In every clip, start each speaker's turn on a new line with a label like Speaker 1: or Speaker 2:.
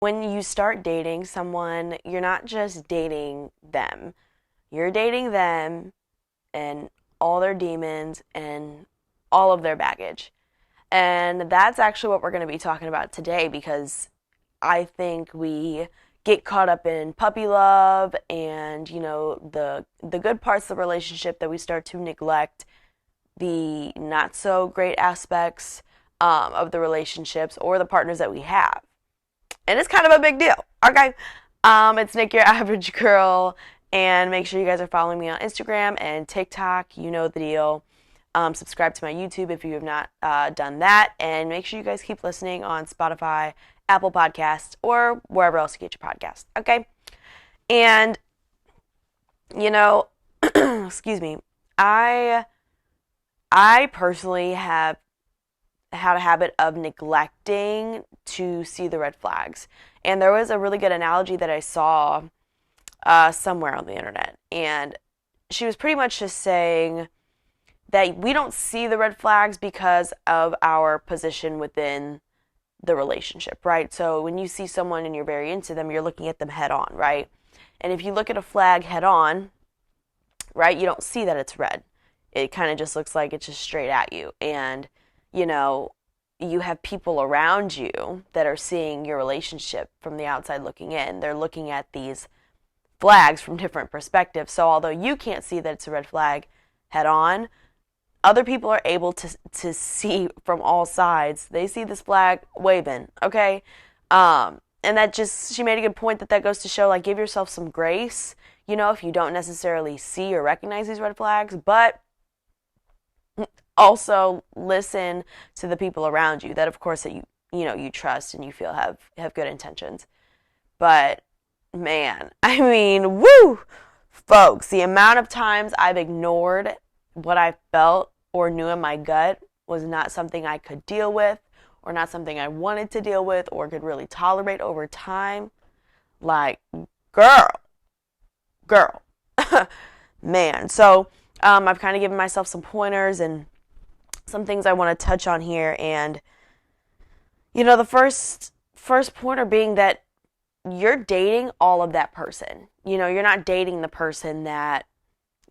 Speaker 1: when you start dating someone, you're not just dating them. You're dating them and all their demons and all of their baggage. And that's actually what we're going to be talking about today because I think we get caught up in puppy love and, the good parts of the relationship that we start to neglect the not so great aspects of the relationships or the partners that we have. And it's kind of a big deal. Okay. It's Nick, your average girl. And make sure you guys are following me on Instagram and TikTok. You know the deal. Subscribe to my YouTube if you have not done that. And make sure you guys keep listening on Spotify, Apple Podcasts, or wherever else you get your podcast. Okay? And, excuse me, I personally have had a habit of neglecting to see the red flags. And there was a really good analogy that I saw somewhere on the internet. And she was pretty much just saying that we don't see the red flags because of our position within the relationship, right? So when you see someone and you're very into them, you're looking at them head on, right? And if you look at a flag head on, right, you don't see that it's red. It kind of just looks like it's just straight at you. And, you have people around you that are seeing your relationship from the outside looking in. They're looking at these flags from different perspectives. So although you can't see that it's a red flag head on, other people are able to see from all sides. They see this flag waving, okay? And that just, she made a good point that goes to show, like, give yourself some grace, if you don't necessarily see or recognize these red flags, but also listen to the people around you that, of course, that you trust and you feel have good intentions. But, man, I mean, woo! Folks, the amount of times I've ignored what I felt or knew in my gut was not something I could deal with or not something I wanted to deal with or could really tolerate over time. Like, girl, man. So I've kind of given myself some pointers and some things I want to touch on here. And, the first pointer being that you're dating all of that person. You're not dating the person that,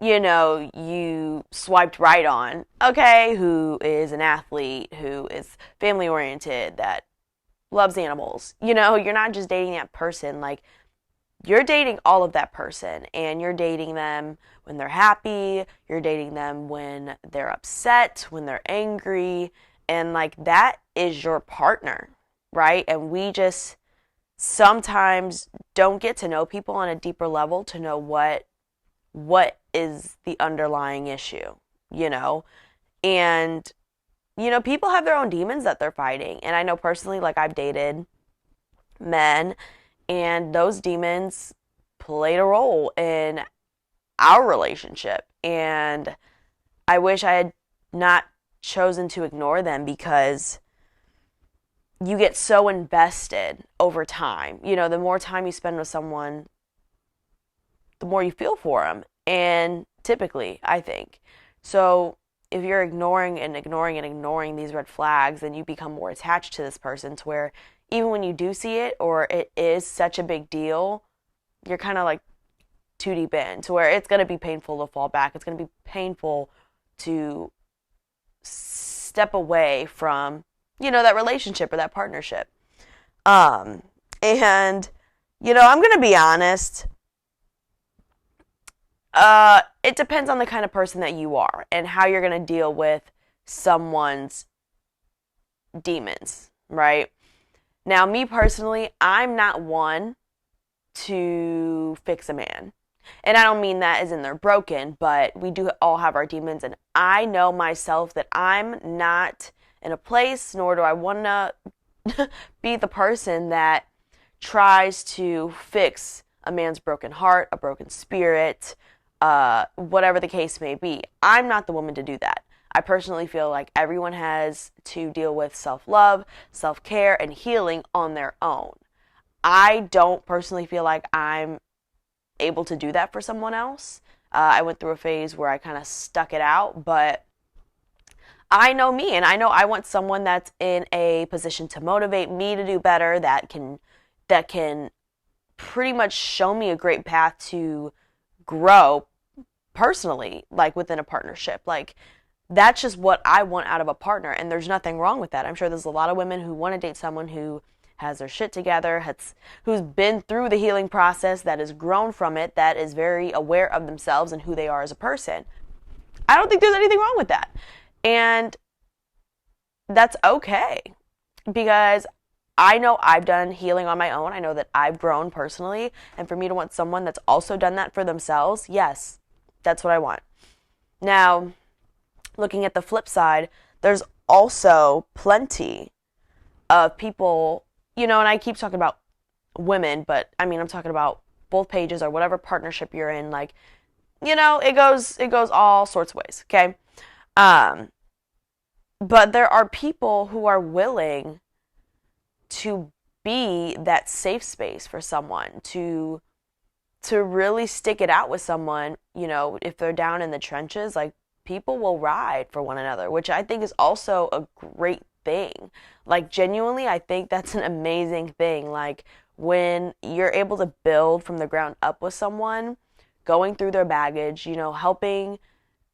Speaker 1: you swiped right on, okay, who is an athlete, who is family oriented, that loves animals. You're not just dating that person. Like, you're dating all of that person, and you're dating them when they're happy, you're dating them when they're upset, when they're angry, and, like, that is your partner, right? And we just sometimes don't get to know people on a deeper level to know what is the underlying issue, and people have their own demons that they're fighting. And I know personally, like, I've dated men and those demons played a role in our relationship, and I wish I had not chosen to ignore them, because you get so invested over time. The more time you spend with someone, the more you feel for them. And typically, I think. So if you're ignoring these red flags, then you become more attached to this person, to where even when you do see it, or it is such a big deal, you're kind of like too deep in, to where it's going to be painful to fall back. It's going to be painful to step away from, that relationship or that partnership. And, I'm going to be honest. It depends on the kind of person that you are and how you're going to deal with someone's demons, right? Now, me personally, I'm not one to fix a man. And I don't mean that as in they're broken, but we do all have our demons. And I know myself that I'm not in a place, nor do I want to be the person that tries to fix a man's broken heart, a broken spirit, whatever the case may be. I'm not the woman to do that. I personally feel like everyone has to deal with self-love, self-care, and healing on their own. I don't personally feel like I'm able to do that for someone else. I went through a phase where I kind of stuck it out, but I know me, and I know I want someone that's in a position to motivate me to do better, that can that can pretty much show me a great path to grow personally, like within a partnership. Like, that's just what I want out of a partner, and there's nothing wrong with that. I'm sure there's a lot of women who want to date someone who has their shit together, who's been through the healing process, that has grown from it, that is very aware of themselves and who they are as a person. I don't think there's anything wrong with that. And that's okay, because I know I've done healing on my own. I know that I've grown personally. And for me to want someone that's also done that for themselves, yes, that's what I want. Now, looking at the flip side, there's also plenty of people, and I keep talking about women, but I mean, I'm talking about both pages or whatever partnership you're in. Like, it goes all sorts of ways, okay? But there are people who are willing to be that safe space for someone, to really stick it out with someone, if they're down in the trenches. Like, people will ride for one another, which I think is also a great thing. Like, genuinely, I think that's an amazing thing. Like, when you're able to build from the ground up with someone, going through their baggage, helping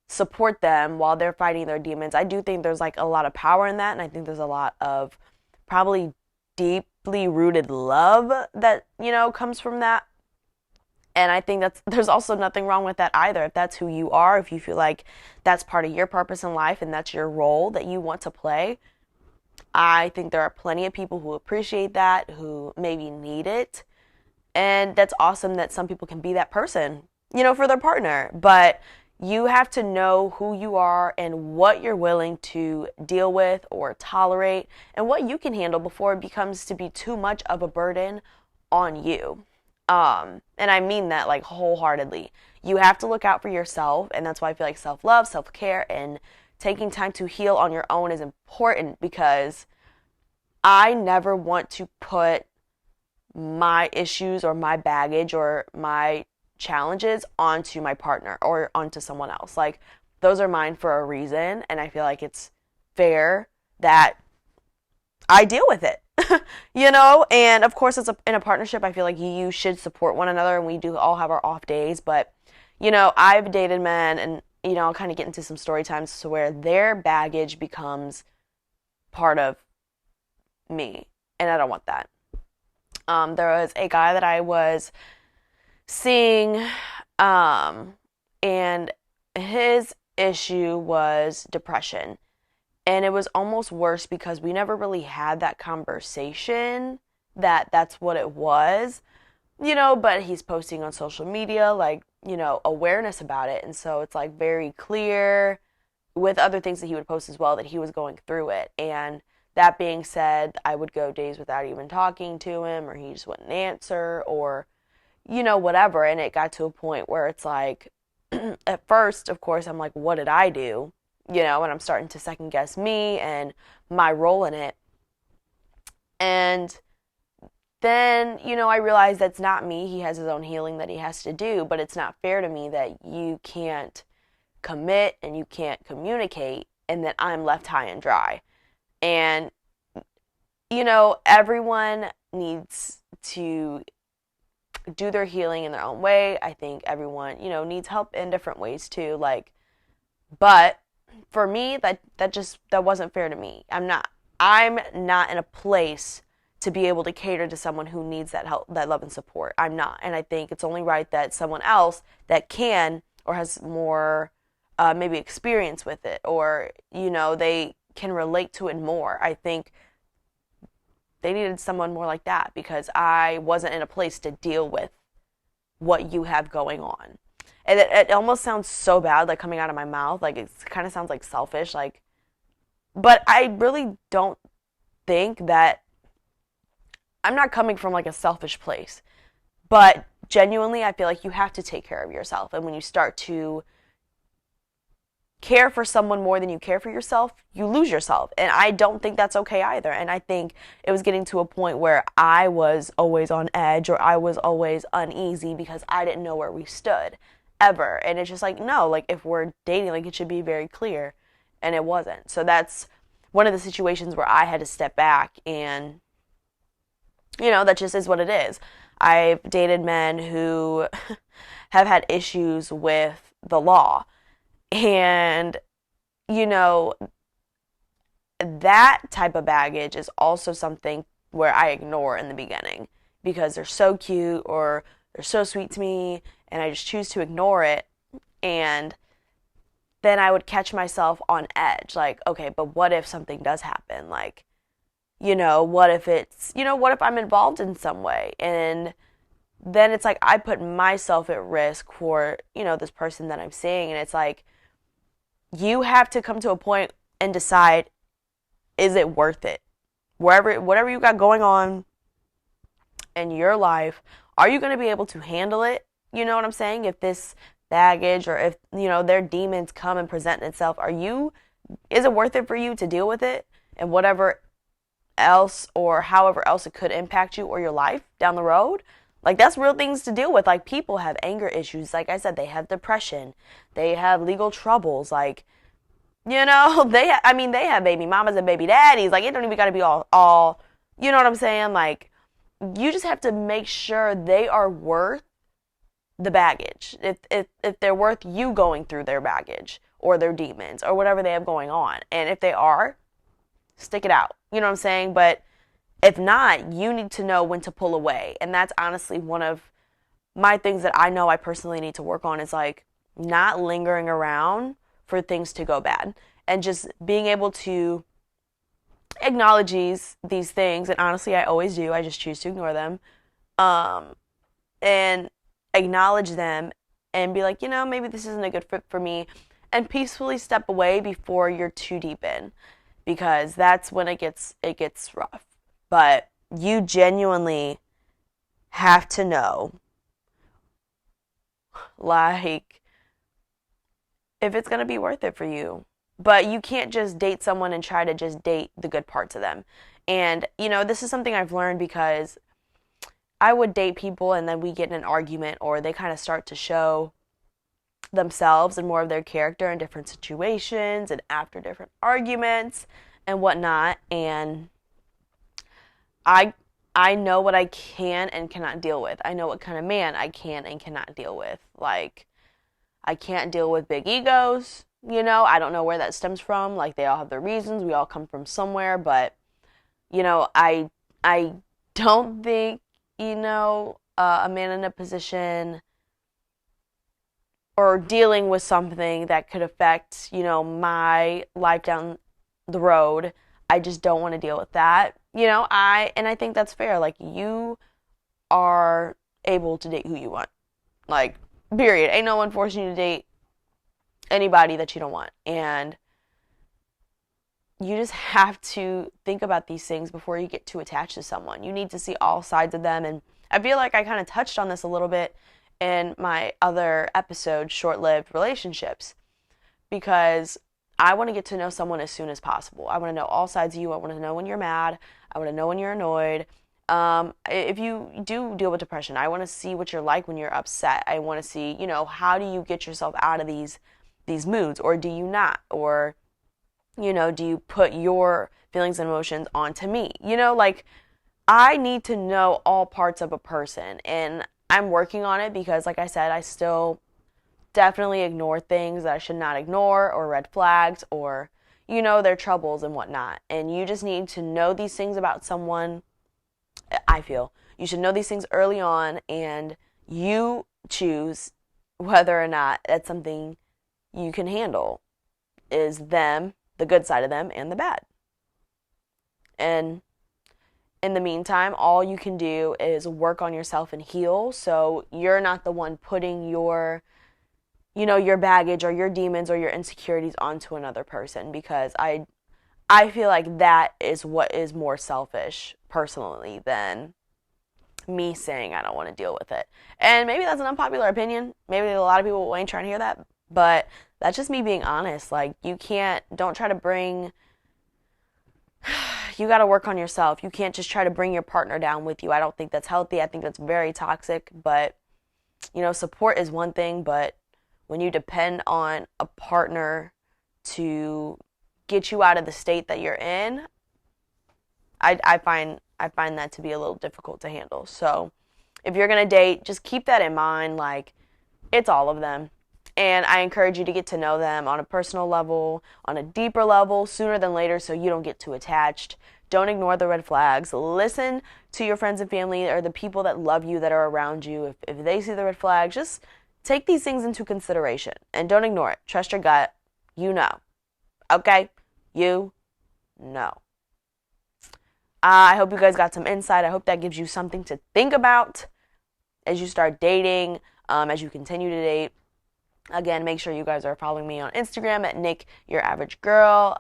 Speaker 1: support them while they're fighting their demons. I do think there's like a lot of power in that, and I think there's a lot of probably deeply rooted love that, comes from that. And I think there's also nothing wrong with that either. If that's who you are, if you feel like that's part of your purpose in life and that's your role that you want to play, I think there are plenty of people who appreciate that, who maybe need it. And that's awesome that some people can be that person, for their partner. But you have to know who you are and what you're willing to deal with or tolerate and what you can handle before it becomes to be too much of a burden on you. And I mean that like wholeheartedly. You have to look out for yourself, and that's why I feel like self-love, self-care, and taking time to heal on your own is important, because I never want to put my issues or my baggage or my challenges onto my partner or onto someone else. Like, those are mine for a reason, and I feel like it's fair that I deal with it. And of course, in a partnership, I feel like you should support one another, and we do all have our off days. But I've dated men, and I'll kind of get into some story times to where their baggage becomes part of me, and I don't want that. There was a guy that I was seeing, and his issue was depression. And it was almost worse because we never really had that conversation that that's what it was, but he's posting on social media, like, awareness about it. And so it's like very clear with other things that he would post as well that he was going through it. And that being said, I would go days without even talking to him, or he just wouldn't answer, or, whatever. And it got to a point where it's like, at first, of course, I'm like, what did I do? And I'm starting to second guess me and my role in it. And then, I realized that's not me. He has his own healing that he has to do, but it's not fair to me that you can't commit and you can't communicate and that I'm left high and dry. And, everyone needs to do their healing in their own way. I think everyone, needs help in different ways too. Like, but for me, that wasn't fair to me. I'm not in a place to be able to cater to someone who needs that help, that love and support. I'm not. And I think it's only right that someone else that can, or has more maybe experience with it, or, they can relate to it more. I think they needed someone more like that, because I wasn't in a place to deal with what you have going on. And it almost sounds so bad, like, coming out of my mouth. Like, it kind of sounds like selfish, like, but I really don't think that, I'm not coming from like a selfish place, but genuinely, I feel like you have to take care of yourself. And when you start to care for someone more than you care for yourself, you lose yourself. And I don't think that's okay either. And I think it was getting to a point where I was always on edge, or I was always uneasy because I didn't know where we stood ever. And it's just like, no, like, if we're dating, like, it should be very clear. And it wasn't. So that's one of the situations where I had to step back and That just is what it is. I've dated men who have had issues with the law. And, you know, that type of baggage is also something where I ignore in the beginning because they're so cute or they're so sweet to me and I just choose to ignore it. And then I would catch myself on edge like, okay, but what if something does happen? Like, what if what if I'm involved in some way? And then it's like I put myself at risk for, this person that I'm seeing. And it's like, you have to come to a point and decide, is it worth it? Whatever you got going on in your life, are you going to be able to handle it? You know what I'm saying? If this baggage or if, their demons come and present itself, is it worth it for you to deal with it and whatever else or however else it could impact you or your life down the road? Like, that's real things to deal with. Like, people have anger issues. Like I said, they have depression. They have legal troubles. Like, they have baby mamas and baby daddies. Like, it don't even got to be all, you know what I'm saying? Like, you just have to make sure they are worth the baggage. If they're worth you going through their baggage or their demons or whatever they have going on. And if they are, stick it out. You know what I'm saying? But if not, you need to know when to pull away. And that's honestly one of my things that I know I personally need to work on is like not lingering around for things to go bad and just being able to acknowledge these things. And honestly, I always do. I just choose to ignore them. And acknowledge them and be like, maybe this isn't a good fit for me and peacefully step away before you're too deep in because that's when it gets rough. But you genuinely have to know, like, if it's going to be worth it for you. But you can't just date someone and try to just date the good parts of them. And, this is something I've learned because I would date people and then we get in an argument or they kind of start to show themselves and more of their character in different situations and after different arguments and whatnot. And I know what I can and cannot deal with. I know what kind of man I can and cannot deal with. Like, I can't deal with big egos, I don't know where that stems from. Like, they all have their reasons. We all come from somewhere, but, I don't think, a man in a position or dealing with something that could affect, my life down the road. I just don't want to deal with that. I think that's fair. Like, you are able to date who you want. Like, period. Ain't no one forcing you to date anybody that you don't want. And you just have to think about these things before you get too attached to someone. You need to see all sides of them. And I feel like I kind of touched on this a little bit in my other episode, Short-Lived Relationships, because I want to get to know someone as soon as possible. I want to know all sides of you. I want to know when you're mad. I want to know when you're annoyed. If you do deal with depression, I want to see what you're like when you're upset. I want to see, how do you get yourself out of these moods, or do you not? Or, do you put your feelings and emotions onto me? Like, I need to know all parts of a person, and I'm working on it because, like I said, I still definitely ignore things that I should not ignore, or red flags, or, their troubles and whatnot. And you just need to know these things about someone. I feel you should know these things early on, and you choose whether or not that's something you can handle. Is them, the good side of them, and the bad. And in the meantime, all you can do is work on yourself and heal, so you're not the one putting your baggage or your demons or your insecurities onto another person, because I feel like that is what is more selfish personally than me saying I don't want to deal with it. And maybe that's an unpopular opinion. Maybe a lot of people ain't trying to hear that, but that's just me being honest. Like, don't try to bring, you got to work on yourself. You can't just try to bring your partner down with you. I don't think that's healthy. I think that's very toxic. But, support is one thing, but when you depend on a partner to get you out of the state that you're in, I find I find that to be a little difficult to handle. So if you're going to date, just keep that in mind. Like, it's all of them. And I encourage you to get to know them on a personal level, on a deeper level, sooner than later, so you don't get too attached. Don't ignore the red flags. Listen to your friends and family or the people that love you that are around you. If they see the red flags, just take these things into consideration and don't ignore it. Trust your gut. You know. Okay? You know. I hope you guys got some insight. I hope that gives you something to think about as you start dating, as you continue to date. Again, make sure you guys are following me on Instagram at Nick Your Average Girl,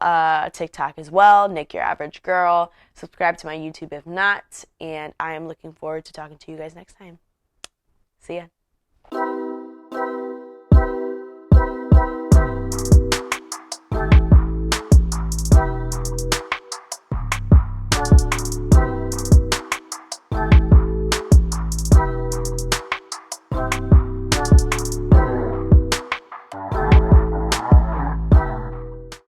Speaker 1: TikTok as well, Nick Your Average Girl. Subscribe to my YouTube if not, and I am looking forward to talking to you guys next time. See ya.